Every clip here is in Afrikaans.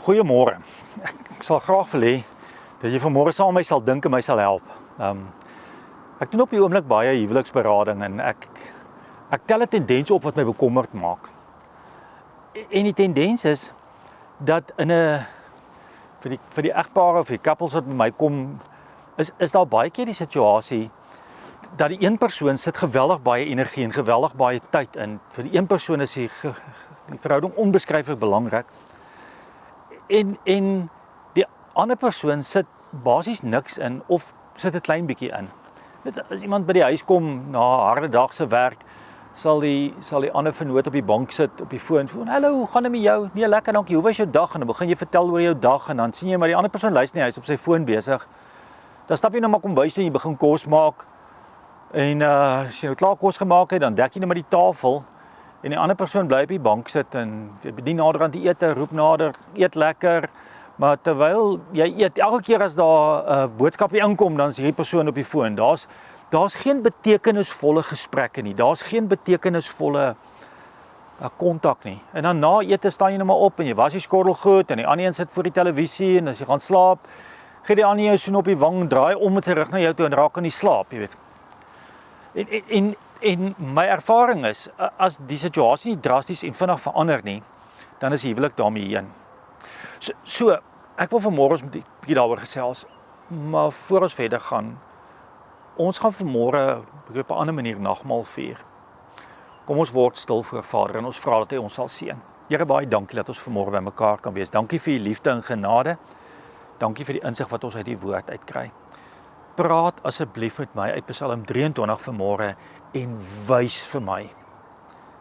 Goeiemôre. Ek sal graag wil hê dat jy vanmôre saam met my sal dink en my sal help. Ek doen op die oomblik baie huweliksberading en ek tel 'n tendens op wat my bekommerd maak. En die tendens is dat vir die egpare of die couples wat by my kom, is daar baie keer die situasie dat die een persoon sit geweldig baie energie en geweldig baie tyd in. Vir die een persoon is die verhouding onbeskryflik belangrik. En die ander persoon sit basies niks in of sit 'n klein bietjie in. As iemand by die huis kom na 'n harde dag se werk, sal die ander vernoot op die bank sit op die foon. Hallo, hoe gaan dit met jou? Nee, lekker, dankie. Hoe was jou dag? En dan begin jy vertel oor jou dag en dan sien jy maar die ander persoon luister nie, hy is op sy foon besig. Dan stap jy nou maar kombuis toe en jy begin kos maak. En as jy nou klaar kos gemaak het, dan dek jy net maar die tafel. En die ander persoon bly op die bank sit en bedien nader aan die ete, roep nader, eet lekker. Maar terwyl jy eet, elke keer as daar 'n boodskapie inkom, dan is hierdie persoon op die foon. Daar's geen betekenisvolle gesprekke nie. Daar's geen betekenisvolle kontak nie. En dan na ete staan jy nou maar op en jy was die skottel goed en die ander een sit voor die televisie en as jy gaan slaap, gee die ander jou soen op die wang, draai om met sy rug na jou toe en raak aan die slaap, jy weet. En my ervaring is, as die situasie nie drasties en vinnig verander nie, dan is die huwelik daarmee heen. So, ek wil vanmôre ons met 'n bietjie daaroor gesels, maar voor ons verder gaan, ons gaan vanmôre op 'n ander manier nagmaal vier. Kom ons word stil voor Vader en ons vra dat hy ons sal seën. Here, baie dankie dat ons vanmôre by mekaar kan wees. Dankie vir u liefde en genade. Dankie vir die insig wat ons uit die woord uitkry. Praat asseblief met my uit Psalm 23 vanmôre en wys vir my.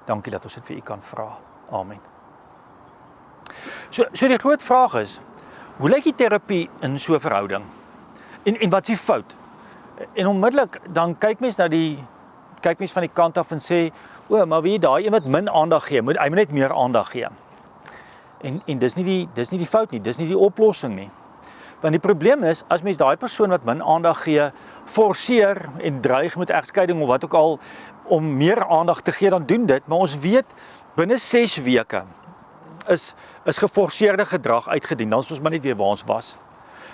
Dankie dat ons dit vir u kan vra. Amen. So die groot vraag is, hoe lyk die terapie in so 'n verhouding? En wat is die fout? En onmiddellik dan kyk mens van die kant af en sê, maar wie daai een wat min aandag gee, hy moet net meer aandag gee. En dis nie die fout nie, dis nie die oplossing nie. Want die probleem is, as mens daai persoon wat min aandag gee, forceer en dreig met egskeiding of wat ook al, om meer aandag te gee, dan doen dit. Maar ons weet, binne 6 weke is geforseerde gedrag uitgedien, dan is ons maar net weer waar ons was.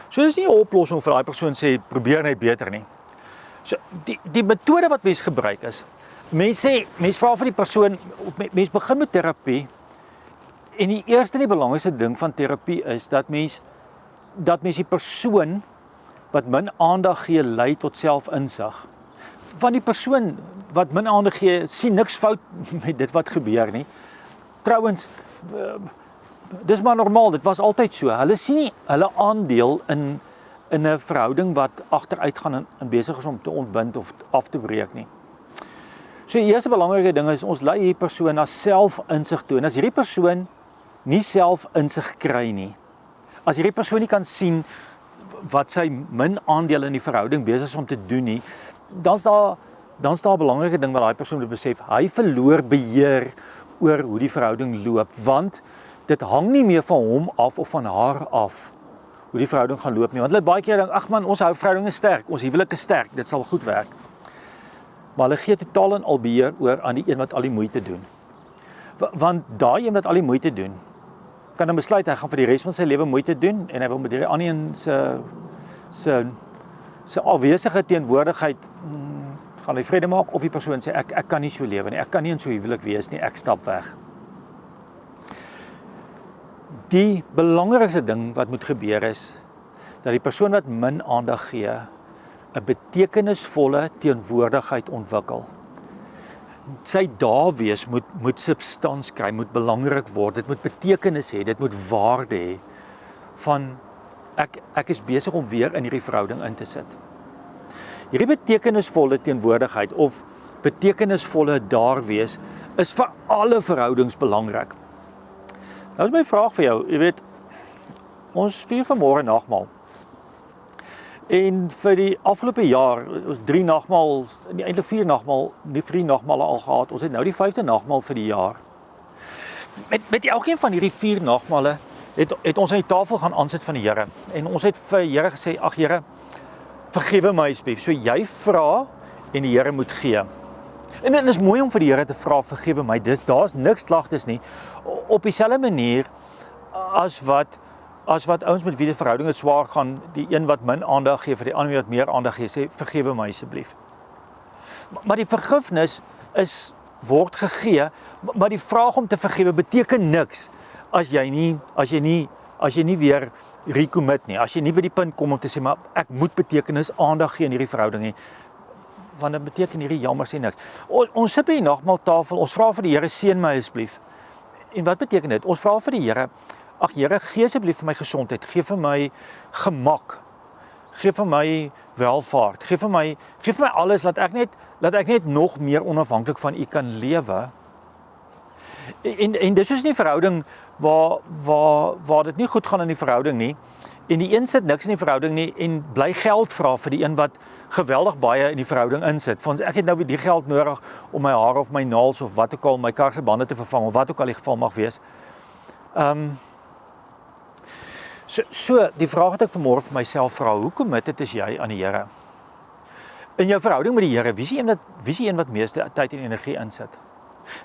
So dis nie 'n oplossing vir daai persoon sê, probeer net beter nie. So die metode wat mens gebruik is, mens vra vir die persoon, mens begin met terapie, en die eerste en die belangrikste ding van terapie is, dat mens die persoon wat min aandag gee, lei tot selfinsig. Van die persoon wat min aandag gee, sien niks fout met dit wat gebeur nie. Trouwens, dis maar normaal, dit was altyd so. Hulle sien nie hulle aandeel in 'n verhouding wat agteruit gaan en besig is om te ontbind of af te breek nie. So die eerste belangrike ding is, ons lei hierdie persoon na selfinsig toe. En as hierdie persoon nie selfinsig kry nie, as hierdie persoon nie kan sien wat sy min aandeel in die verhouding besig is om te doen nie, dan is daar 'n belangrike ding wat daai persoon moet besef. Hy verloor beheer oor hoe die verhouding loop, want dit hang nie meer van hom af of van haar af hoe die verhouding gaan loop nie. Want hulle baie keer dink, ag man, ons verhouding is sterk, ons huwelik is sterk, dit sal goed werk. Maar hulle gee totaal en al beheer oor aan die een wat al die moeite doen. Want daai een wat al die moeite doen, kan dan besluit hy gaan vir die res van sy lewe moeite doen en hy wil met die ander een se afwesige teenwoordigheid gaan hy vrede maak, of die persoon sê ek kan nie so lewe nie, ek kan nie in so huwelik wees nie, ek stap weg. Die belangrikste ding wat moet gebeur is, dat die persoon wat min aandag gee, 'n betekenisvolle teenwoordigheid ontwikkel. Sy daar wees moet substans kry, moet belangrik word, dit moet betekenis hê, dit moet waarde hê, van ek is besig om weer in hierdie verhouding in te sit. Hierdie betekenisvolle teenwoordigheid of betekenisvolle daar wees, is vir alle verhoudings belangrik. Nou is my vraag vir jou, jy weet, ons vier vanmôre nagmaal. En vir die afgelope jaar, ons 3 nagmaal, eintlik 4 nagmaal, nie 3 nagmale al gehad, ons het nou die 5de nagmaal vir die jaar. Met elkeen van hierdie 4 nagmale, het ons aan die tafel gaan aansit van die Here, en ons het vir die Here gesê, ag Here, vergewe my asseblief. So jy vra, en die Here moet gee. En dit is mooi om vir die Here te vra, vergewe my, daar's niks klagtes nie, op dieselfde manier as wat as wat ouens met wie die verhoudinge swaar gaan, die een wat min aandag gee vir die ander wat meer aandag gee, sê vergewe my asseblief. Maar die vergifnis word gegee, maar die vraag om te vergewe beteken niks as jy nie weer recommit nie. As jy nie by die punt kom om te sê maar ek moet betekenis aandag gee in hierdie verhouding nie. Want dit beteken hierdie jammer sê niks. Ons sit by die nagmaaltafel, ons vra vir die Here seën my asseblief. En wat beteken dit? Ons vra vir die Here, ag Here, gee asseblief vir my gesondheid, gee vir my gemak, gee vir my welvaart, gee vir my alles, laat ek net nog meer onafhanklik van U kan lewe. En dis is nie verhouding waar dit nie goed gaan in die verhouding nie. En die een sit niks in die verhouding nie en bly geld vra vir die een wat geweldig baie in die verhouding insit. Want ek het nou weer die geld nodig om my hare of my naels of wat ook al, my kar se bande te vervang of wat ook al die geval mag wees. So die vraag wat ek vanmôre vir myself vra, hoe committed is jy aan die Here? In jou verhouding met die Here, wie is die een wat meeste tyd en energie insit?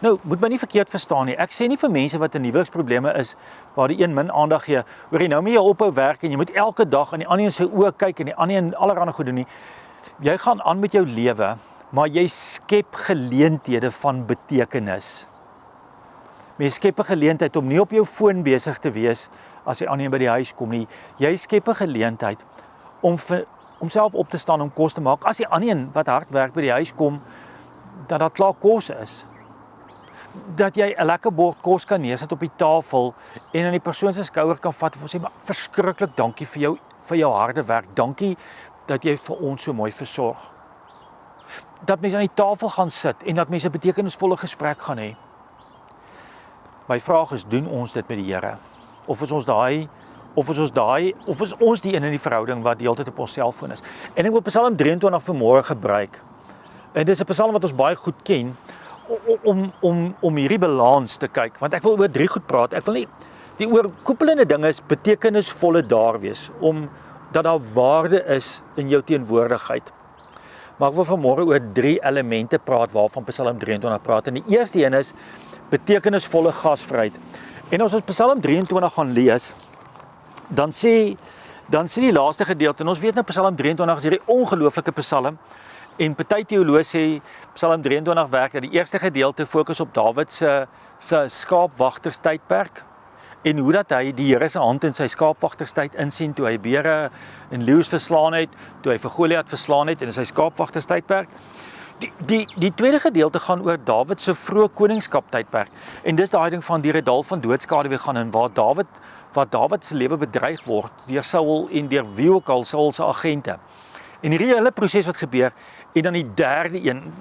Nou, moet my nie verkeerd verstaan nie. Ek sê nie vir mense wat in huweliksprobleme is, waar die een min aandag gee, hoor jy nou moet jy ophou werk en jy moet elke dag in die ander se oë kyk en die ander en allerlei goed doen nie. Jy gaan aan met jou lewe, maar jy skep geleenthede van betekenis. Jy skep 'n geleentheid om nie op jou foon besig te wees as die ander by die huis kom nie. Jy skep 'n geleentheid om self op te staan om kos te maak. As die ander wat hard werk by die huis kom, dat daar klaar kos is. Dat jy 'n lekker bord kos kan neersit op die tafel en aan die persoon se skouer kan vat en sê maar verskriklik dankie vir jou harde werk. Dankie dat jy vir ons so mooi versorg. Dat mense aan die tafel gaan sit en dat mense 'n betekenisvolle gesprek gaan hê. My vraag is, doen ons dit met die Here? Of is ons die een in die verhouding wat die hele tyd op ons selfoon is? En ek wil Psalm 23 vanmôre gebruik. En dis 'n Psalm wat ons baie goed ken om hierdie balans te kyk, want ek wil oor 3 goed praat. Ek wil nie die oorkoepelende ding is betekenisvolle daar wees, dat daar waarde is in jou teenwoordigheid. Maar ek wil vanmôre oor 3 elemente praat waarvan Psalm 23 praat. En die eerste een is betekenisvolle gasvryheid. En as ons Psalm 23 gaan lees, dan sê die laaste gedeelte, en ons weet nou Psalm 23 is hierdie ongelooflike Psalm. En party teoloë sê Psalm 23 werk dat die eerste gedeelte fokus op Dawid se skaapwagterstydperk en hoe dat hy die Here se hand in sy skaapwagterstyd insien toe hy beere en leeu's verslaan het, toe hy vir Goliat verslaan het in sy skaapwagterstydperk. Die tweede gedeelte gaan oor Dawid se vroeë koningskaptydperk. En dis daai ding van die dal van doodskaduwee gaan in waar Dawid se lewe bedreig word deur Saul en deur wie ook al Saul se agente. En hierdie hele proses wat gebeur, en dan die derde een,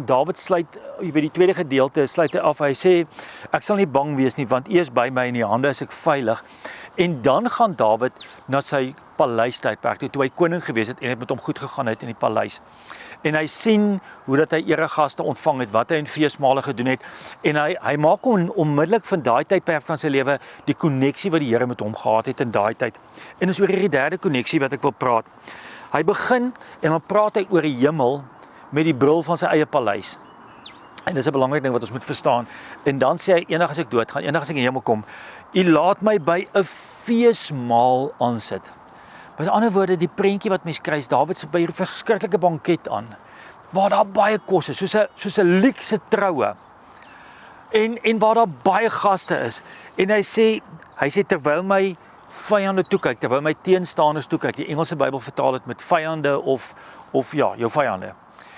Dawid sluit, by die tweede gedeelte, sluit hy af, hy sê, ek sal nie bang wees nie, want U is by my, in die hande is ek veilig. En dan gaan Dawid na sy paleistydperk, toe hy koning gewees het, en het met hom goed gegaan het in die paleis. En hy sien hoe dat hy eregaste ontvang het, wat hy in feesmale gedoen het, en hy maak onmiddellik van daai tydperk van sy lewe, die koneksie wat die Here met hom gehad het in daai tyd. En dis oor hierdie derde koneksie wat ek wil praat. Hy begin en dan praat hy oor die hemel met die bril van sy eie paleis. En dis 'n belangrike ding wat ons moet verstaan. En dan sê hy, eendag as ek doodgaan, eendag as ek in die hemel kom, U laat my by 'n feesmaal aansit. Met ander woorde, die prentjie wat mens kry, is Dawid se by 'n verskriklike banket aan, waar daar baie kos is, soos 'n luukse troue. En waar daar baie gaste is. En hy sê terwyl my vyande toe kyk, terwyl my teenstanders toe kyk. Die Engelse Bybel vertaal dit met vyande of ja, jou vyande.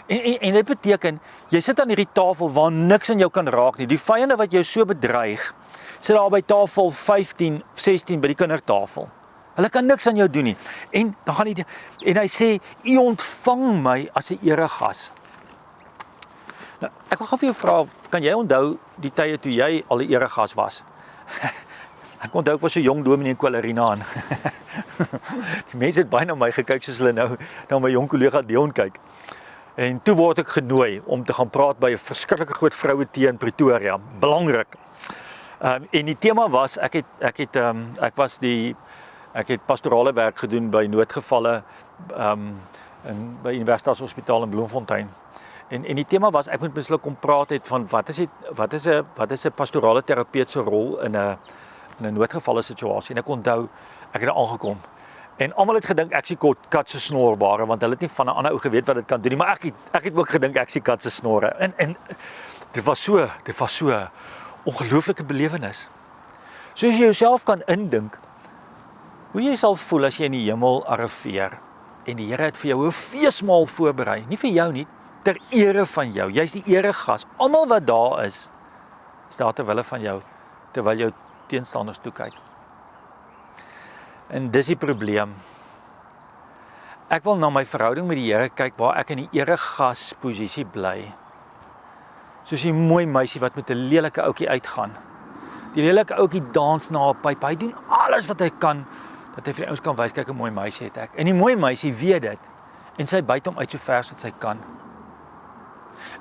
En dit beteken, jy sit aan hierdie tafel waar niks aan jou kan raak nie. Die vyande wat jou so bedreig, sit daar by tafel 15, 16 by die kindertafel. Hulle kan niks aan jou doen nie. En dan gaan hy sê, U ontvang my as 'n eregas. Nou, ek wil gou vir jou vra, kan jy onthou die tye toe jy al 'n eregas was? Ek onthou ek was so jong dominee in Kwalerina aan. Die mense het baie na my gekyk soos hulle nou na my jong kollega Dion kyk. En toe word ek genooi om te gaan praat by 'n verskriklike groot vroue tee in Pretoria. Belangrik. En die tema was ek het pastorale werk gedoen by noodgevalle by Universiteitshospitaal in Bloemfontein. En die tema was ek moet besluit kom praat het van wat is 'n pastorale terapeut se rol in in 'n noodgevalle situasie en ek onthou ek het daar aangekom. En almal het gedink ek sien kat se snorbare want hulle het nie van 'n ander ou geweet wat dit kan doen nie, maar ek het ook gedink ek sien kat se snore. En dit was so 'n ongelooflike belewenis. Soos jy jouself kan indink hoe jy sal voel as jy in die hemel arriveer en die Here het vir jou 'n feesmaal voorberei, nie vir jou nie, ter ere van jou. Jy's die eregas. Almal wat daar is daar ter wille van jou, terwyl jou teenstanders toe kyk. En dis die probleem. Ek wil na my verhouding met die Here kyk waar ek in die eregasposisie bly. Soos die mooi meisie wat met 'n lelike ouetjie uitgaan. Die lelike ouetjie dans na 'n pyp. Hy doen alles wat hy kan dat hy vir die ouens kan wys, kyk 'n mooi meisie het ek. En die mooi meisie weet dit en sy byt hom uit so ver as wat sy kan.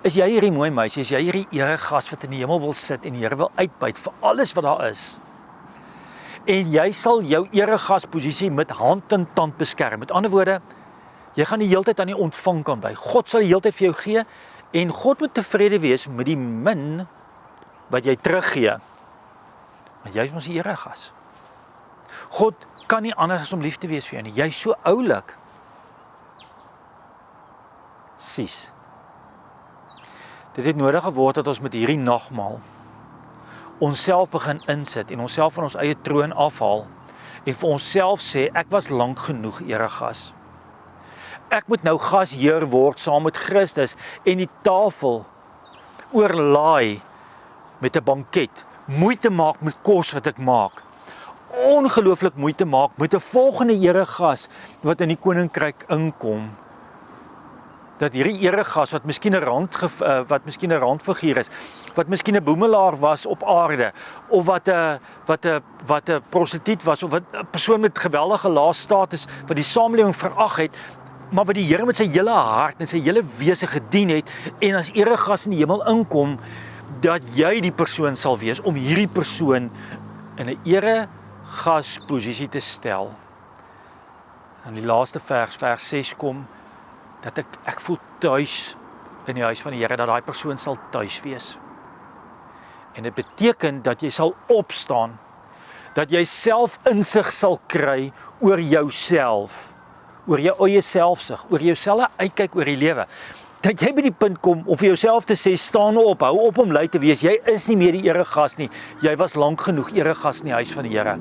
Is jy hierdie mooi meisie, is jy hierdie eregas wat in die hemel wil sit en die Here wil uitbyt vir alles wat daar is? En jy sal jou eregasposisie met hand en tand beskerm. Met ander woorde, jy gaan die heeltyd aan die ontvangkant by. God sal die heeltyd vir jou gee en God moet tevrede wees met die min wat jy teruggee. Want jy is mos die eregas. God kan nie anders as om lief te wees vir jou nie. Jy's so oulik. Sies. Dit het nodig geword dat ons met hierdie nagmaal onsself begin insit en onsself van ons eie troon afhaal en vir onsself sê, ek was lank genoeg eregas. Ek moet nou gasheer word saam met Christus en die tafel oorlaai met 'n banket, moeite maak met kos wat ek maak, ongelooflik moeite maak met 'n volgende eregas wat in die koninkryk inkom. Dat hierdie eregas wat miskien 'n randfiguur is, wat miskien 'n boemelaar was op aarde, of wat 'n prostituut was, of wat 'n persoon met geweldige lae status wat die samelewing verag het, maar wat die Here met sy hele hart en sy hele wese gedien het en as eregas in die hemel inkom, dat jy die persoon sal wees om hierdie persoon in 'n eregasposisie te stel. En die laaste vers 6 kom dat ek voel tuis in die huis van die Here, dat daai persoon sal tuis wees. En dit beteken dat jy sal opstaan, dat jy self insig sal kry oor jouself, oor jou eie selfsug, oor jouself uitkyk oor die lewe. Dat jy by die punt kom om vir jouself te sê, staan op, hou op om lui te wees, jy is nie meer die eregas nie, jy was lank genoeg eregas in die huis van die Here.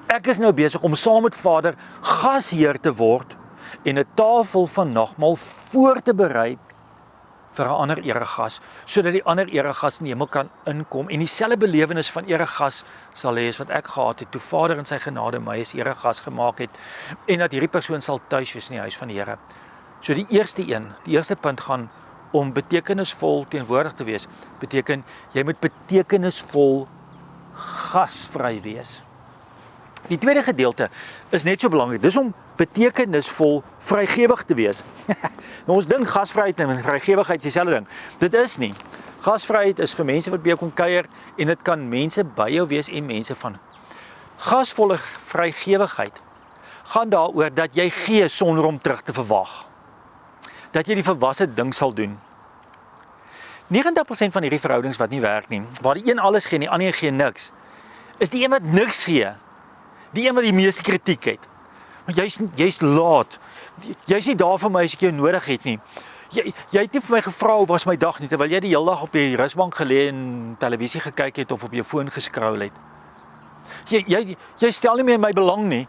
Ek is nou besig om saam met Vader gasheer te word, en 'n tafel van nagmaal voor te berei vir 'n ander eregas, sodat die ander eregas in die hemel kan inkom en dieselfde belewenis van eregas sal hê as wat ek gehad het toe Vader in sy genade my as eregas gemaak het en dat hierdie persoon sal tuis wees in die huis van die Here. So die eerste punt gaan om betekenisvol teenwoordig te wees. Beteken jy moet betekenisvol gasvry wees. Die tweede gedeelte is net so belangrik. Dis om betekenisvol vrygewig te wees. Nou ons dink gasvryheid en vrygewigheid is dieselfde ding. Dit is nie. Gasvryheid is vir mense wat by jou kom kuier en dit kan mense by jou wees en mense van. Gasvolle vrygewigheid gaan daaroor dat jy gee sonder om terug te verwag. Dat jy die volwasse ding sal doen. 90% van hierdie verhoudings wat nie werk nie, waar die een alles gee en die ander gee niks, is die een wat niks gee. Die een wat die meeste kritiek het. Want jy's laat. Jy's nie daar vir my as ek jou nodig het nie. Jy het nie vir my gevra hoe was my dag nie, terwyl jy die hele dag op die rusbank gelê en televisie gekyk het of op jou foon gescroll het. Jy stel nie meer my belang nie,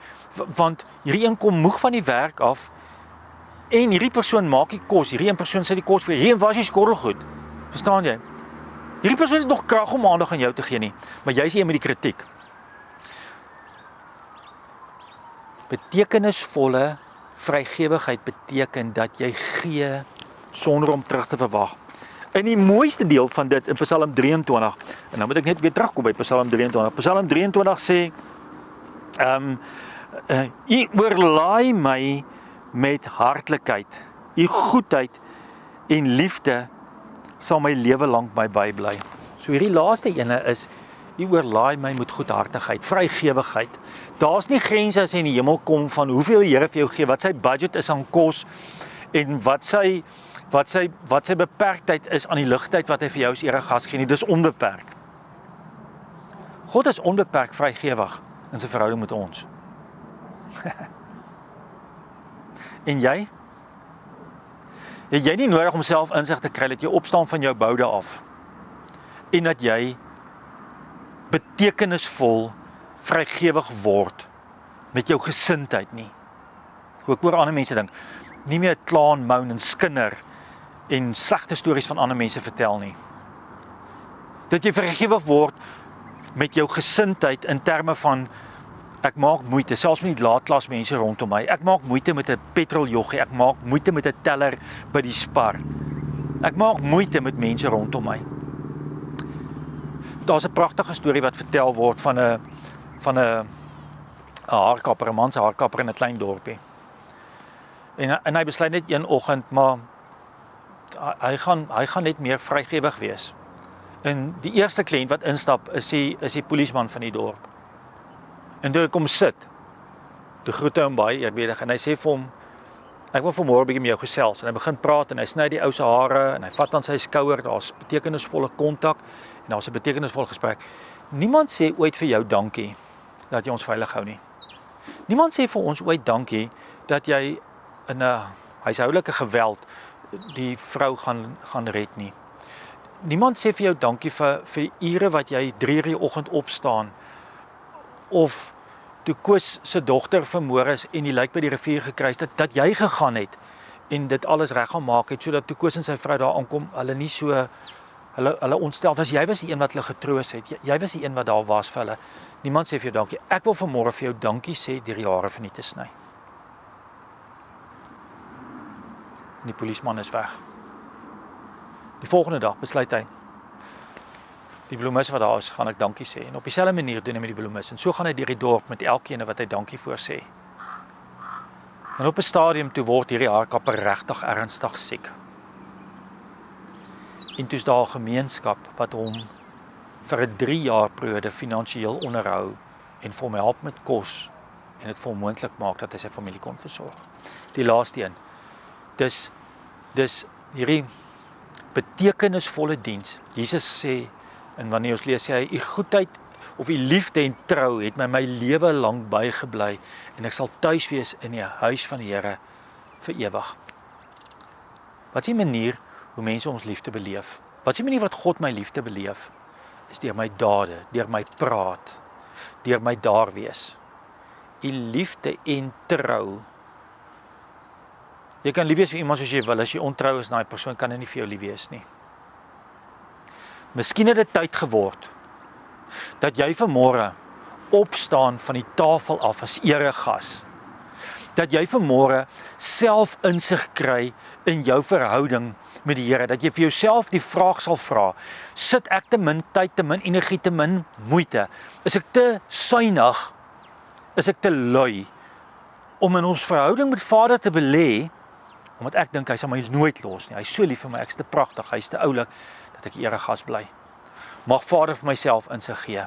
want hierdie een kom moeg van die werk af en hierdie persoon maak die kos, hierdie een persoon sit die kos vir, hierdie een was die skorrelgoed. Verstaan jy? Hierdie persoon het nog krag om aandag aan jou te gee nie, maar jy is een met die kritiek. Betekenisvolle vrygewigheid beteken dat jy gee sonder om terug te verwag. In die mooiste deel van dit in Psalm 23, en nou moet ek net weer terugkom by Psalm 23. Psalm 23 sê, U oorlaai my met hartlikheid, U goedheid en liefde sal my lewe lank my bybly. So hierdie laaste ene is, U oorlaai my met goedhartigheid, vrygewigheid. Daar's nie grense as jy in die hemel kom van hoeveel die Here vir jou gee, wat sy budget is aan kos en wat sy beperktheid is aan die ligtheid wat hy vir jou as eregas gee nie, dis onbeperk. God is onbeperk vrygewig in sy verhouding met ons. En jy? Het jy nie nodig om self insig te kry dat jy opstaan van jou boude af en dat jy betekenisvol vrygewig word met jou gesindheid nie. Ek hoor ander mense dink, nie meer klaan, moan en skinder en slegte stories van ander mense vertel nie. Dat jy vrygewig word met jou gesindheid in terme van ek maak moeite, selfs met die laatklas mense rondom my. Ek maak moeite met 'n petroljoggie, ek maak moeite met 'n teller by die Spar. Ek maak moeite met mense rondom my. Daar's 'n pragtige storie wat vertel word van 'n haarkapper, 'n man se haarkapper in 'n klein dorpie. En hy besluit net een oggend, maar hy gaan net meer vrygewig wees. En die eerste kliënt wat instap is die polisieman van die dorp. En toe hy kom sit, toe groet hy hom baie eerbiedig en hy sê vir hom, ek wil vanmôre 'n bietjie met jou gesels. En hy begin praat en hy sny die ou se hare en hy vat aan sy skouer, daar's betekenisvolle kontak en daar's 'n betekenisvolle gesprek. Niemand sê ooit vir jou dankie dat jy ons veilig hou nie. Niemand sê vir ons ooit dankie dat jy in 'n huishoudelike geweld die vrou gaan red nie. Niemand sê vir jou dankie vir ure wat jy 3:00 die oggend opstaan of toe Koos se dogter vermoor is en die lijk by die rivier gekry het, dat jy gegaan het en dit alles reg gaan maak het sodat toe Koos en sy vrou daar aankom, hulle nie so hulle ontstel was. Jy was die een wat hulle getroos het. Jy was die een wat daar was vir hulle. Niemand sê vir jou dankie. Ek wil vanmôre vir jou dankie sê deur die hare verniet te sny. En die polisieman is weg. Die volgende dag besluit hy, die bloemis wat daar is, gaan ek dankie sê. En op dieselfde manier doen hy met die bloemis. En so gaan hy deur die dorp met elkeen wat hy dankie voor sê. En op 'n stadium toe word hierdie haarkapper regtig ernstig siek. En toe is daar 'n gemeenskap wat hom vir 'n 3 jaar periode finansiëel onderhou en vir hom help met kos en dit vir hom moontlik maak dat hy sy familie kon versorg. Die laaste een. Dis hierdie betekenisvolle diens. Jesus sê, en wanneer ons lees, sê hy, u goedheid of u liefde en trou het my lewe lank bygebly en ek sal tuis wees in die huis van die Here vir ewig. Wat is die manier hoe mense ons liefde beleef? Wat is die manier wat God my liefde beleef? Is deur my dade, deur my praat, deur my daar wees. U liefde en trou. Jy kan lief wees vir iemand soos jy wil, as jy ontrou is na 'n persoon, kan hy nie vir jou lief wees nie. Miskien het dit tyd geword dat jy vanmôre opstaan van die tafel af as eregas. Dat jy vanmôre self insig kry in jou verhouding met die Here, dat jy vir jouself die vraag sal vra, sit ek te min tyd, te min energie, te min moeite? Is ek te suinig? Is ek te lui om in ons verhouding met Vader te belê, omdat ek dink hy sal my nooit los nie. Hy is so lief vir my, ek's te pragtig, hy's te oulik dat ek eregas bly. Mag Vader vir myself insig gee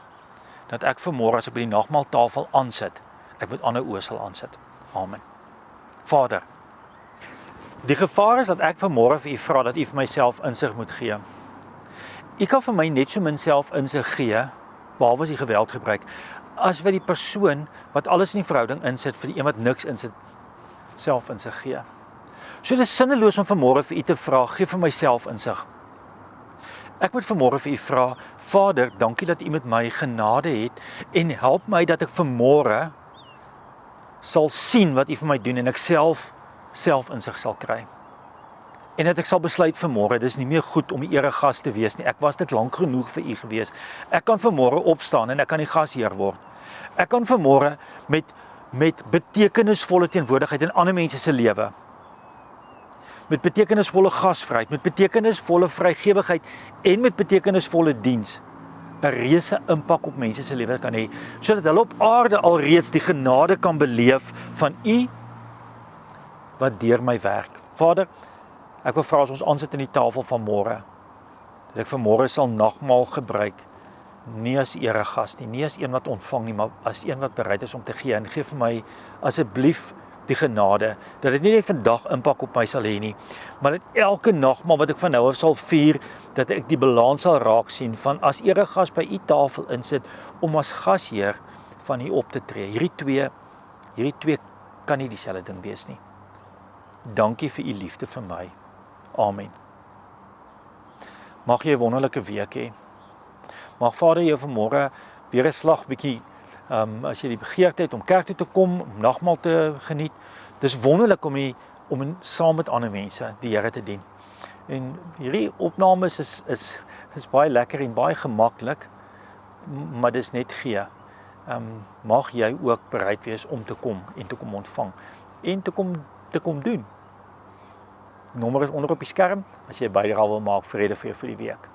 dat ek vanmôre as ek by die nagmaaltafel aansit, ek met ander oë sal aansit. Amen. Vader, die gevaar is dat ek vanmôre vir u vra dat u vir myself insig moet gee. U kan vir my net so min self insig gee, behalwe as u geweld gebruik, as wat die persoon wat alles in die verhouding insit vir die een wat niks insit, self insig gee. So dit is sinneloos om vanmôre vir u te vra, gee vir myself insig. Ek moet vanmôre vir u vra, Vader, dankie dat u met my genade het en help my dat ek vanmôre sal sien wat u vir my doen en ek self insig sal kry. En dat ek sal besluit vanmôre, dis nie meer goed om die eregas te wees nie. Ek was dit lank genoeg vir u gewees. Ek kan vanmôre opstaan en ek kan die gasheer word. Ek kan vanmôre met betekenisvolle teenwoordigheid in ander mense se lewe, met betekenisvolle gasvryheid, met betekenisvolle vrygewigheid en met betekenisvolle diens 'n reuse impak op mense se lewe kan hê, sodat hulle op aarde alreeds die genade kan beleef van u wat deur my werk. Vader, ek wil vra as ons aansit in die tafel van môre, dat ek vanmôre sal nagmaal gebruik, nie as eregas nie as een wat ontvang nie, maar as een wat bereid is om te gee. En gee vir my asseblief die genade, dat dit nie net vandag impak op my sal hê nie, maar dat elke nagmaal wat ek van nou af sal vier, dat ek die balans sal raak sien van as eregas by u tafel insit, om as gasheer van u op te tree. Hierdie twee kan nie dieselfde ding wees nie. Dankie vir u liefde vir my. Amen. Mag jy 'n wonderlike week hê. Mag Vader jou vanmôre weer 'n slag bietjie, as jy die begeerte het om kerk toe te kom, om nagmaal te geniet. Dis wonderlik om saam met ander mense die Here te dien. En hierdie opnames is baie lekker en baie gemaklik, maar dis net gee. Mag jy ook bereid wees om te kom en te kom ontvang en te kom doen. Nommer is onder op die skerm as jy bydrae wil maak. Vrede vir jou vir die week.